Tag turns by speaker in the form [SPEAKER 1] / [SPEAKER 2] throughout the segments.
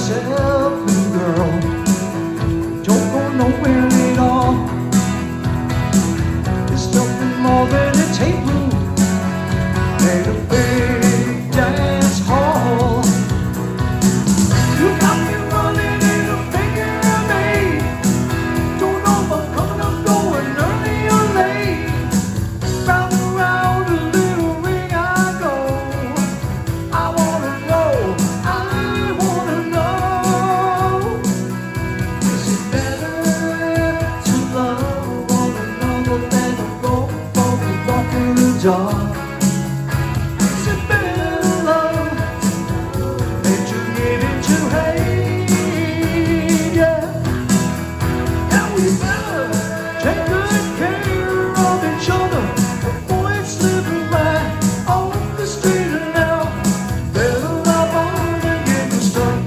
[SPEAKER 1] yourself, little girl. Don't go nowhere at all. There's nothing more than a table and a big dance hall. You got me running in a figure of eight. Don't know if I'm coming or going early or late. Round and round a little ring I go. I wanna know, I wanna know. Is it better to love one another than to go walking the dark? Is it better to love than to give into hate? Yeah. And we better take good care of each other before it's slipping right off the street now. Better love on than getting stuck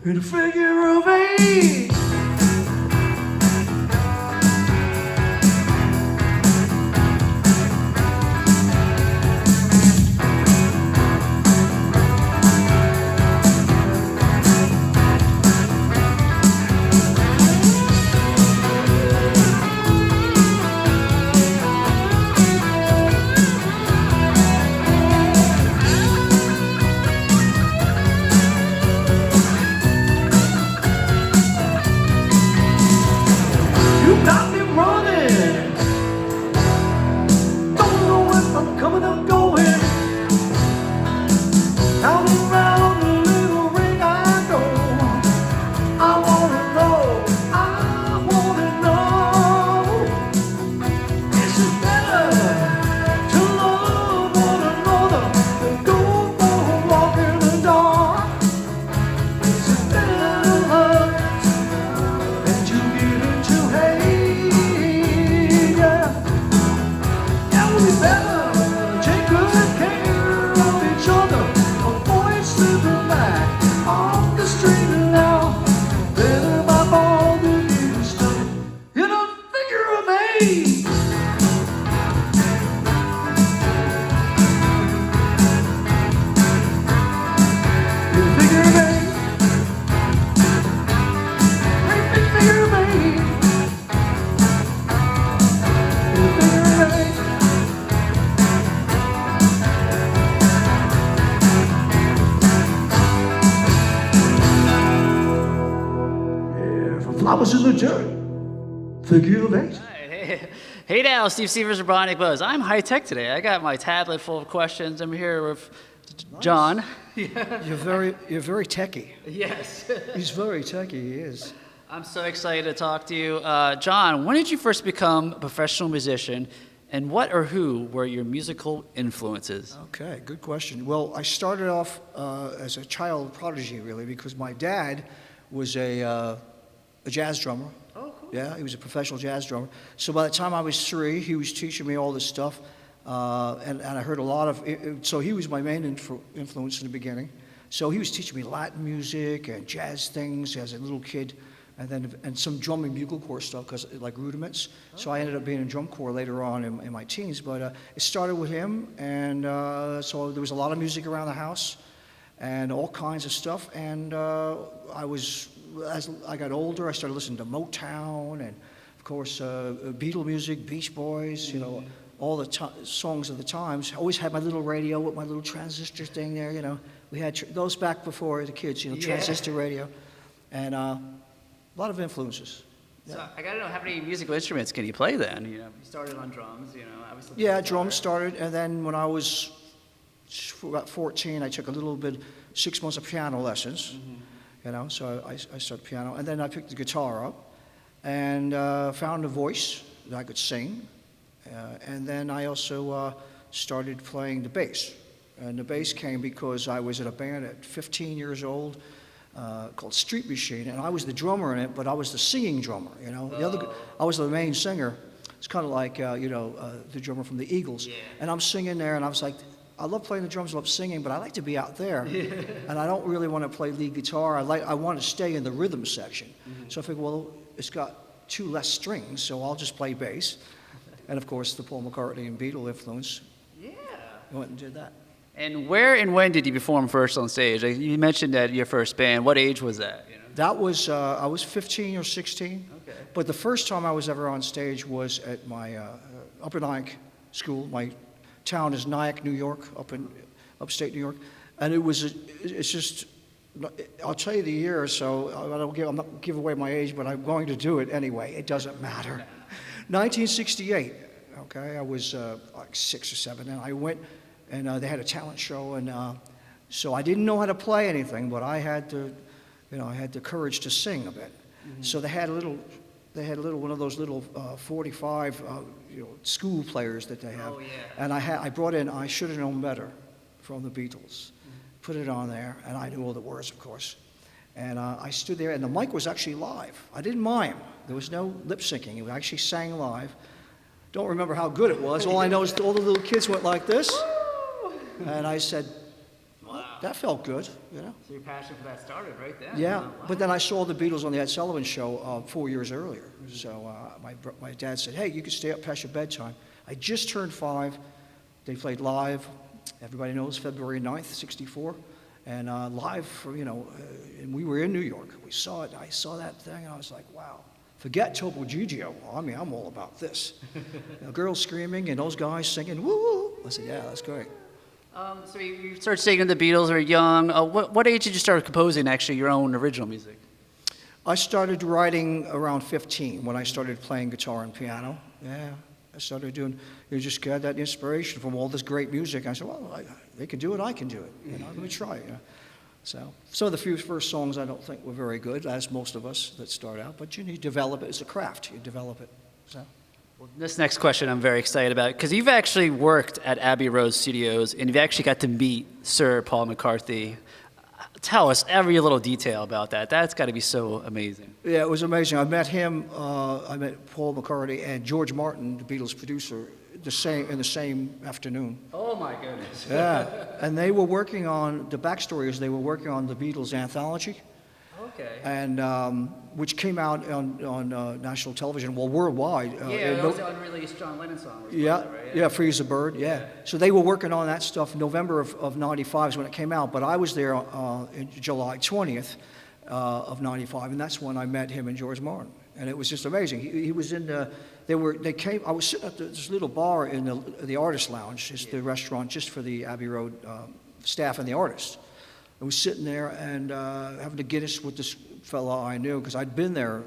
[SPEAKER 1] in a figure of eight. You got me running. Don't know if I'm coming or going. Round and round the little ring I go. I wanna know, I wanna know. Is it better to love one another than go for a walk in the dark? Is it better to love than to give into hate? Yeah. Yeah, we better take good care of each other before it's slipping back off the street now. Better by all the getting stuck in a figure of eight. In a figure of eight. Great big figure of eight. In a figure of eight. Yeah, from flowers in the dirt. Figure of eight.
[SPEAKER 2] Hey now, Steve Sievers of Bionic Buzz. I'm high tech today. I got my tablet full of questions. I'm here with John.
[SPEAKER 3] You're very techie.
[SPEAKER 2] Yes.
[SPEAKER 3] He's very techie, he is.
[SPEAKER 2] I'm so excited to talk to you. John, when did you first become a professional musician, and what or who were your musical influences?
[SPEAKER 3] Okay, good question. Well, I started off as a child prodigy, really, because my dad was a jazz drummer.
[SPEAKER 2] Oh, cool.
[SPEAKER 3] Yeah, he was a professional jazz drummer. So by the time I was 3, he was teaching me all this stuff, and I heard a lot of. So he was my main influence in the beginning. So he was teaching me Latin music and jazz things as a little kid, and some drum and bugle corps stuff, cause like rudiments. So I ended up being in drum corps later on in my teens. But it started with him, and so there was a lot of music around the house, and all kinds of stuff. And as I got older, I started listening to Motown and, of course, Beatle music, Beach Boys, you know, all the songs of the times. I always had my little radio with my little transistor thing there, you know. We had those back before the kids, you know, transistor radio, and a lot of influences.
[SPEAKER 2] Yeah. So I gotta know, how many musical instruments can you play then? You know, you started on drums, you know. Obviously
[SPEAKER 3] Yeah, drums started, and then when I was about 14, I took a little bit, 6 months of piano lessons. You know, so I started piano, and then I picked the guitar up, and found a voice that I could sing, and then I also started playing the bass. And the bass came because I was in a band at 15 years old called Street Machine, and I was the drummer in it, but I was the singing drummer. You know, I was the main singer. It's kind of like the drummer from the Eagles, and I'm singing there, and I was like, I love playing the drums, I love singing, but I like to be out there, and I don't really want to play lead guitar. I want to stay in the rhythm section. So I figured, well, it's got 2 less strings, so I'll just play bass. And of course, the Paul McCartney and Beatles influence.
[SPEAKER 2] Yeah.
[SPEAKER 3] I went and did that.
[SPEAKER 2] And where and when did you perform first on stage? Like, you mentioned that your first band. What age was that? You know?
[SPEAKER 3] That was, I was 15 or 16.
[SPEAKER 2] Okay.
[SPEAKER 3] But the first time I was ever on stage was at my Upper Nyack School. My town is Nyack, New York, up in upstate New York. And it's just, I'll tell you the year, so I'm not give away my age, but I'm going to do it anyway. It doesn't matter. 1968, okay? I was like 6 or 7, and I went, and they had a talent show, and so I didn't know how to play anything, but I had to, I had the courage to sing a bit. Mm-hmm. So they had a little one of those little 45, school players that they have.
[SPEAKER 2] Oh, yeah.
[SPEAKER 3] And I brought in I Should Have Known Better from the Beatles. Put it on there, and I knew all the words, of course. And I stood there, and the mic was actually live. I didn't mime. There was no lip syncing. It actually sang live. Don't remember how good it was. All I know is all the little kids went like this. And I said, well, that felt good,
[SPEAKER 2] So your passion for that started right then.
[SPEAKER 3] Yeah,
[SPEAKER 2] Wow.
[SPEAKER 3] but then I saw the Beatles on the Ed Sullivan Show 4 years earlier. So my dad said, hey, you can stay up past your bedtime. I just turned 5. They played live. Everybody knows February 9th, 64. And live for, and we were in New York. We saw it. I saw that thing, and I was like, wow. Forget Topo Gigio. I mean, I'm all about this. Girls screaming and those guys singing, woo! I said, yeah, that's great.
[SPEAKER 2] So you started singing the Beatles very young. What age did you start composing, actually, your own original music?
[SPEAKER 3] I started writing around 15 when I started playing guitar and piano. Yeah, I started doing, just got that inspiration from all this great music. I said, well, they can do it, I can do it. Let me try it. So some of the first songs I don't think were very good, as most of us that start out, but you develop it. It's a craft. You develop it. So.
[SPEAKER 2] Well, this next question I'm very excited about, because you've actually worked at Abbey Road Studios, and you've actually got to meet Sir Paul McCartney. Tell us every little detail about that. That's got to be so amazing.
[SPEAKER 3] Yeah, it was amazing. I met him, I met Paul McCartney and George Martin, the Beatles producer, in the same afternoon.
[SPEAKER 2] Oh my goodness.
[SPEAKER 3] Yeah, and they were working on, the backstory is they were working on the Beatles Anthology.
[SPEAKER 2] Okay.
[SPEAKER 3] And which came out on national television, well, worldwide.
[SPEAKER 2] It was the unreleased John Lennon song.
[SPEAKER 3] Yeah, Freeze the Bird, yeah. So they were working on that stuff. November of 95 is when it came out, but I was there in July 20th of 95, and that's when I met him and George Martin. And it was just amazing. He was in the, I was sitting at this little bar in the Artist Lounge, it's the restaurant just for the Abbey Road staff and the artists. I was sitting there and having a Guinness with this fellow I knew, because I'd been there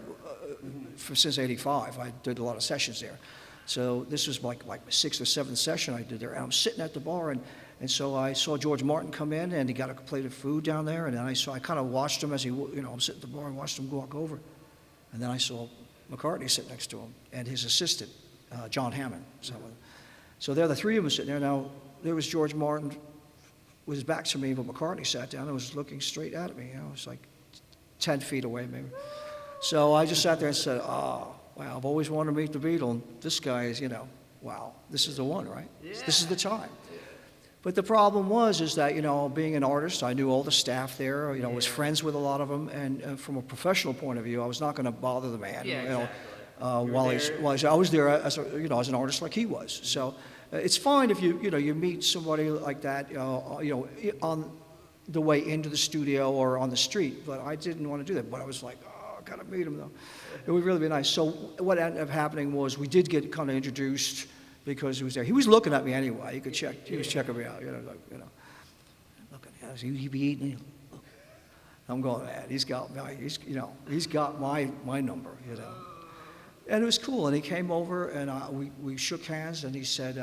[SPEAKER 3] since '85. I did a lot of sessions there. So this was like my 6th or 7th session I did there. And I'm sitting at the bar, and so I saw George Martin come in, and he got a plate of food down there. And then I kind of watched him as he, I'm sitting at the bar and watched him walk over. And then I saw McCartney sitting next to him, and his assistant, John Hammond. So there, the three of them sitting there. Now, there was George Martin with his back to me, but McCartney sat down and was looking straight at me. It was like 10 feet away, maybe. So I just sat there and said, oh, wow, I've always wanted to meet the Beatle, and this guy is, wow, this is the one, right? Yeah. This is the time. Yeah. But the problem is that, being an artist, I knew all the staff there, I was friends with a lot of them, and from a professional point of view, I was not going to bother the man,
[SPEAKER 2] Exactly.
[SPEAKER 3] while I was there as as an artist like he was. So it's fine if you meet somebody like that, on the way into the studio or on the street, but I didn't want to do that. But I was like, oh, I got to meet him though. It would really be nice. So what ended up happening was we did get kind of introduced because he was there. He was looking at me anyway. You could check. He was checking me out. Looking at us. He be eating. I'm going, man. He's got my number. And it was cool. And he came over and we shook hands. And he said,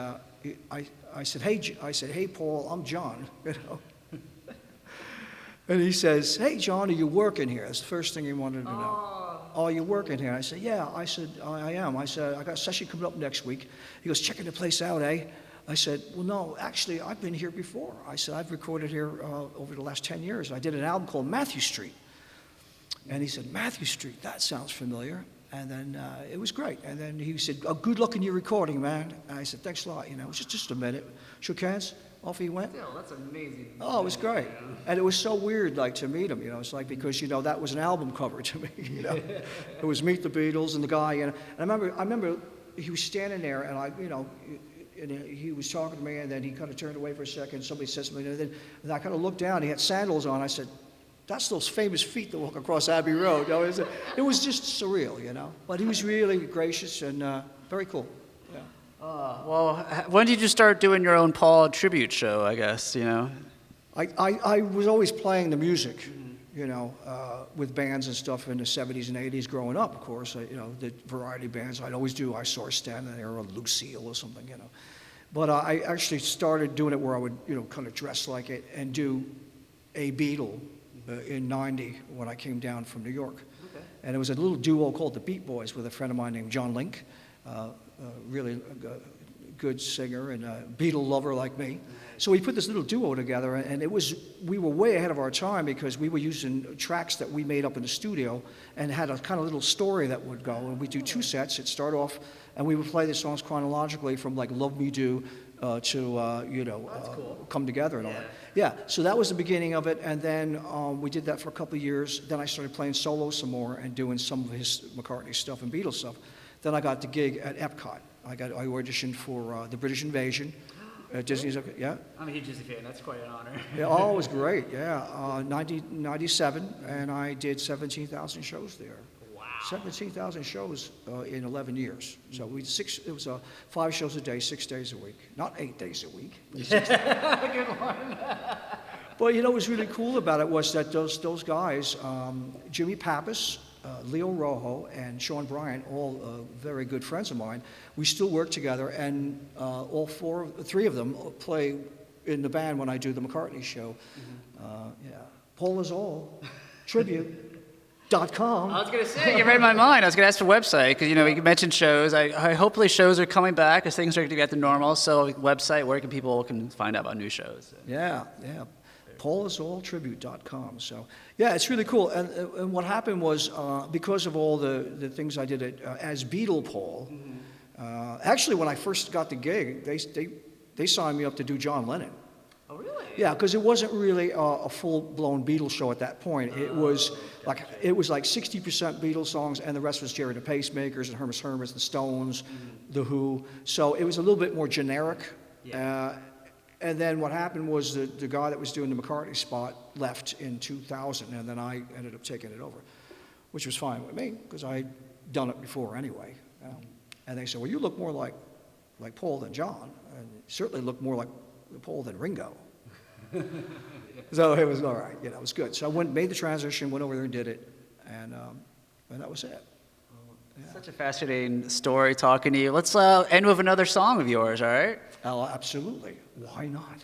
[SPEAKER 3] I said, hey, Paul, I'm John. And he says, hey, John, are you working here? That's the first thing he wanted to know. Oh, you're working here? I said, yeah. I said, I am. I said, I got a session coming up next week. He goes, checking the place out, eh? I said, well, no, actually, I've been here before. I said, I've recorded here over the last 10 years. I did an album called Matthew Street. And he said, Matthew Street, that sounds familiar. And then it was great. And then he said, oh, good luck in your recording, man. And I said, thanks a lot. It was just a minute. Shook hands. Off he went.
[SPEAKER 2] Still, that's amazing.
[SPEAKER 3] Oh, it was great. And it was so weird, to meet him, It's like, because, that was an album cover to me, It was Meet the Beatles and the guy, and I remember he was standing there, and and he was talking to me, and then he kind of turned away for a second. Somebody said something, and then and I kind of looked down. He had sandals on. I said, "That's those famous feet that walk across Abbey Road." You know, it was just surreal, you know. But he was really gracious and very cool. Yeah.
[SPEAKER 2] Well, when did you start doing your own Paul tribute show, I guess, you know?
[SPEAKER 3] I was always playing the music, you know, with bands and stuff in the 70s and 80s growing up, of course. You know, the variety bands. I'd always do I Saw Her Standing There or Lucille or something, you know. But I actually started doing it where I would, you know, kind of dress like it and do a Beatle in '90 when I came down from New York. Okay. And it was a little duo called the Beat Boys with a friend of mine named John Link, really good singer and a Beatle lover like me. So we put this little duo together, and we were way ahead of our time because we were using tracks that we made up in the studio and had a kind of little story that would go. And we'd do 2 sets. It'd start off, and we would play the songs chronologically from like Love Me Do to, you know,
[SPEAKER 2] cool.
[SPEAKER 3] Come Together and all that. Yeah, so that was the beginning of it, and then we did that for a couple of years. Then I started playing solo some more and doing some of his McCartney stuff and Beatles stuff. Then I got the gig at EPCOT. I auditioned for the British Invasion. Disney's okay, yeah.
[SPEAKER 2] I'm a huge Disney fan. That's quite an honor.
[SPEAKER 3] Yeah, oh, it was great. Yeah, 97, and I did 17,000 shows there.
[SPEAKER 2] Wow.
[SPEAKER 3] 17,000 shows in 11 years. So it was 5 shows a day, 6 days a week. Not 8 days a week. But 6 days.
[SPEAKER 2] Good one.
[SPEAKER 3] But you know what was really cool about it was that those guys, Jimmy Pappas, Leo Rojo, and Sean Bryant, all very good friends of mine, we still work together, and all 3 of them play in the band when I do the McCartney show. Yeah, Paul is all tribute.com.
[SPEAKER 2] I was going to say, you read my mind. I was going to ask for a website because, you know, you mentioned shows. I hopefully shows are coming back as things are going to get to normal. So website, where can people find out about new shows?
[SPEAKER 3] Yeah. paulisalltribute.com. So, yeah, it's really cool. And what happened was, because of all the things I did as Beatle Paul, actually, when I first got the gig, they signed me up to do John Lennon.
[SPEAKER 2] Oh, really?
[SPEAKER 3] Yeah, because it wasn't really a full-blown Beatles show at that point. It was like 60% Beatles songs, and the rest was Jerry and the Pacemakers and Herman's Hermits, the Stones, the Who. So it was a little bit more generic. Yeah. And then what happened was the guy that was doing the McCartney spot left in 2000, and then I ended up taking it over, which was fine with me because I'd done it before anyway. And they said, "Well, you look more like Paul than John, and you certainly look more like Paul than Ringo." So it was all right, you know, it was good. So I made the transition, went over there and did it, and that was it. Yeah.
[SPEAKER 2] Such a fascinating story talking to you. Let's end with another song of yours, all right?
[SPEAKER 3] Oh, absolutely. Why not?